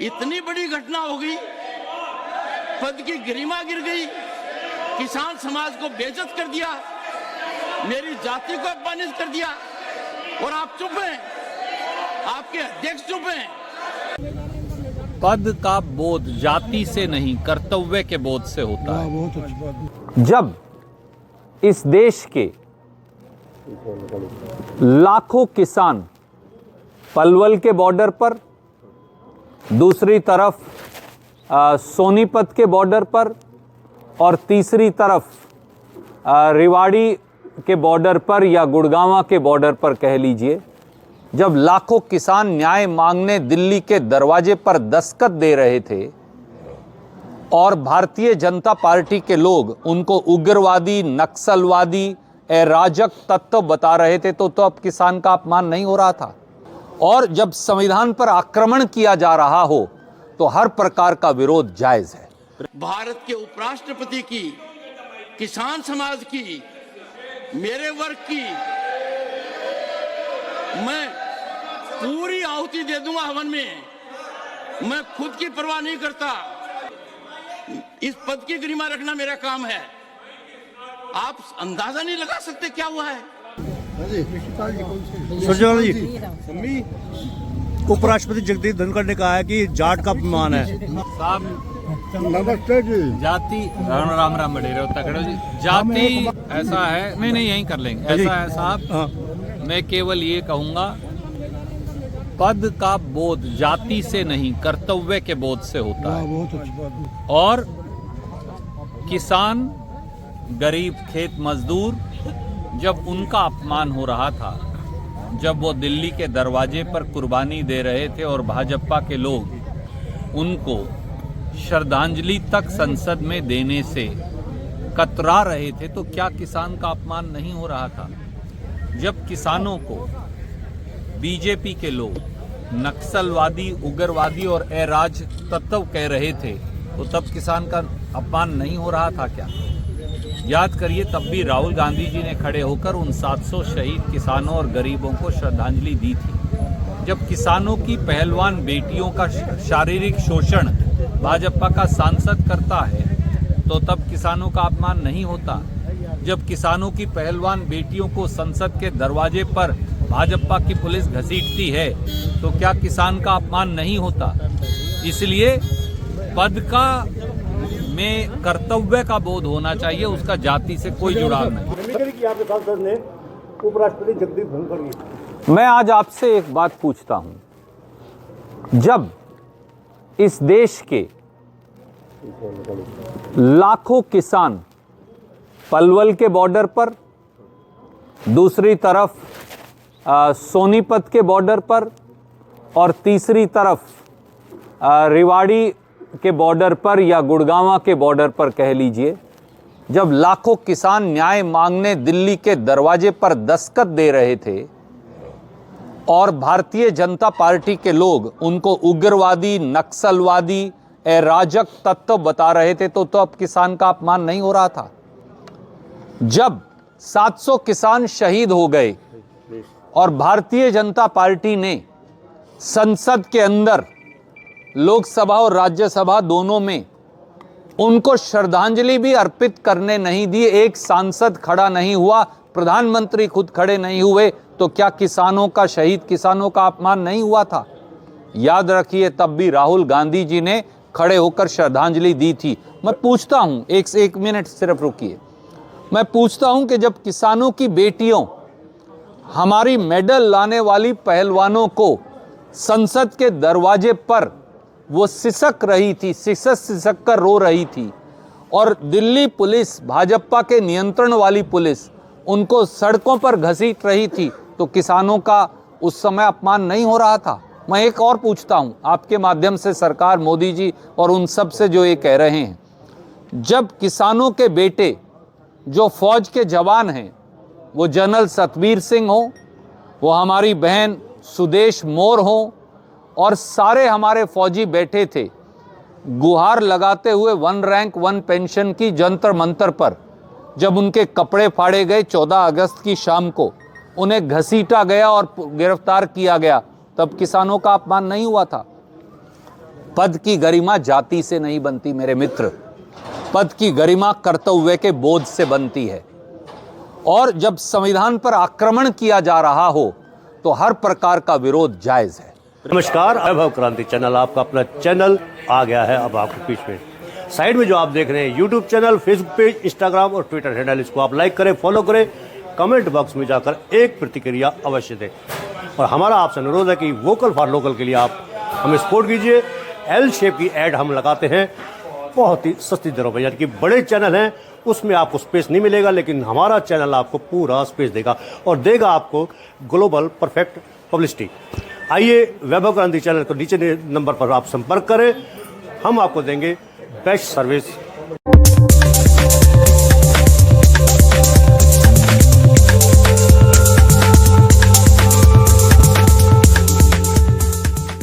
इतनी बड़ी घटना हो गई, पद की गरिमा गिर गई, किसान समाज को बेइज्जत कर दिया, मेरी जाति को अपमानित कर दिया और आप चुप हैं, आपके अध्यक्ष चुप हैं। पद का बोध जाति से नहीं कर्तव्य के बोध से होता है। जब इस देश के लाखों किसान पलवल के बॉर्डर पर, दूसरी तरफ सोनीपत के बॉर्डर पर और तीसरी तरफ रेवाड़ी के बॉर्डर पर या गुड़गांव के बॉर्डर पर कह लीजिए, जब लाखों किसान न्याय मांगने दिल्ली के दरवाजे पर दस्तखत दे रहे थे और भारतीय जनता पार्टी के लोग उनको उग्रवादी, नक्सलवादी, अराजक तत्व बता रहे थे, तो अब किसान का अपमान नहीं हो रहा था। और जब संविधान पर आक्रमण किया जा रहा हो तो हर प्रकार का विरोध जायज है। भारत के उपराष्ट्रपति की, किसान समाज की, मेरे वर्ग की मैं पूरी आहुति दे दूंगा हवन में। मैं खुद की परवाह नहीं करता, इस पद की गरिमा रखना मेरा काम है। आप अंदाजा नहीं लगा सकते क्या हुआ है। उपराष्ट्रपति जगदीप धनखड़ ने कहा है कि जाट का अपमान है। नमस्ते जी। जाति राम राम बड़े रहो तकड़ो जी। जाति ऐसा है, नहीं यहीं कर लेंगे। ऐसा है साहब, मैं केवल ये कहूंगा, पद का बोध जाति से नहीं कर्तव्य के बोध से होता है। और किसान, गरीब खेत मजदूर, जब उनका अपमान हो रहा था, जब वो दिल्ली के दरवाजे पर कुर्बानी दे रहे थे और भाजपा के लोग उनको श्रद्धांजलि तक संसद में देने से कतरा रहे थे, तो क्या किसान का अपमान नहीं हो रहा था? जब किसानों को बीजेपी के लोग नक्सलवादी, उग्रवादी और अराज तत्व कह रहे थे, तो तब किसान का अपमान नहीं हो रहा था क्या? याद करिए, तब भी राहुल गांधी जी ने खड़े होकर उन 700 शहीद किसानों और गरीबों को श्रद्धांजलि दी थी। जब किसानों की पहलवान बेटियों का शारीरिक शोषण भाजपा का सांसद करता है, तो तब किसानों का अपमान नहीं होता। जब किसानों की पहलवान बेटियों को संसद के दरवाजे पर भाजपा की पुलिस घसीटती है, तो क्या किसान का अपमान नहीं होता? इसलिए पद का में कर्तव्य का बोध होना चाहिए, उसका जाति से कोई जुड़ाव नहीं। उपराष्ट्रपति जगदीप धनखड़, मैं आज आपसे एक बात पूछता हूं, जब इस देश के लाखों किसान पलवल के बॉर्डर पर, दूसरी तरफ सोनीपत के बॉर्डर पर और तीसरी तरफ रेवाड़ी के बॉर्डर पर या गुड़गांव के बॉर्डर पर कह लीजिए, जब लाखों किसान न्याय मांगने दिल्ली के दरवाजे पर दस्तखत दे रहे थे और भारतीय जनता पार्टी के लोग उनको उग्रवादी, नक्सलवादी, अराजक तत्व बता रहे थे, तो अब किसान का अपमान नहीं हो रहा था। जब 700 किसान शहीद हो गए और भारतीय जनता पार्टी ने संसद के अंदर, लोकसभा और राज्यसभा दोनों में उनको श्रद्धांजलि भी अर्पित करने नहीं दी, एक सांसद खड़ा नहीं हुआ, प्रधानमंत्री खुद खड़े नहीं हुए, तो क्या किसानों का, शहीद किसानों का अपमान नहीं हुआ था? याद रखिए, तब भी राहुल गांधी जी ने खड़े होकर श्रद्धांजलि दी थी। मैं पूछता हूं, एक मिनट सिर्फ रुकिए, मैं पूछता हूं कि जब किसानों की बेटियों, हमारी मेडल लाने वाली पहलवानों को संसद के दरवाजे पर वो सिसक रही थी, सिसक कर रो रही थी, और दिल्ली पुलिस, भाजपा के नियंत्रण वाली पुलिस, उनको सड़कों पर घसीट रही थी, तो किसानों का उस समय अपमान नहीं हो रहा था? मैं एक और पूछता हूं आपके माध्यम से सरकार, मोदी जी और उन सब से जो ये कह रहे हैं, जब किसानों के बेटे जो फौज के जवान हैं, वो जनरल सतबीर सिंह हो, वो हमारी बहन सुदेश मोर हो, और सारे हमारे फौजी बैठे थे गुहार लगाते हुए 1 रैंक 1 पेंशन की जंतर मंतर पर, जब उनके कपड़े फाड़े गए 14 अगस्त की शाम को, उन्हें घसीटा गया और गिरफ्तार किया गया, तब किसानों का अपमान नहीं हुआ था? पद की गरिमा जाति से नहीं बनती मेरे मित्र, पद की गरिमा कर्तव्य के बोध से बनती है। और जब संविधान पर आक्रमण किया जा रहा हो तो हर प्रकार का विरोध जायज है। नमस्कार, वैभव क्रांति चैनल, आपका अपना चैनल आ गया है अब आपके बीच में। साइड में जो आप देख रहे हैं YouTube channel, Facebook page, Instagram और ट्विटर हैंडल, इसको आप लाइक करें, फॉलो करें, कमेंट बॉक्स में जाकर एक प्रतिक्रिया अवश्य दें। और हमारा आपसे अनुरोध है कि वोकल फॉर लोकल के लिए आप हमें सपोर्ट कीजिए। एल शेप की ऐड हम लगाते हैं बहुत ही सस्ती दरों पर, यानी कि बड़े चैनल हैं उसमें आपको स्पेस नहीं मिलेगा, लेकिन हमारा चैनल आपको पूरा स्पेस देगा और देगा आपको ग्लोबल परफेक्ट पब्लिसिटी। आइए वैभव क्रांति चैनल को नीचे नंबर पर आप संपर्क करें, हम आपको देंगे बेस्ट सर्विस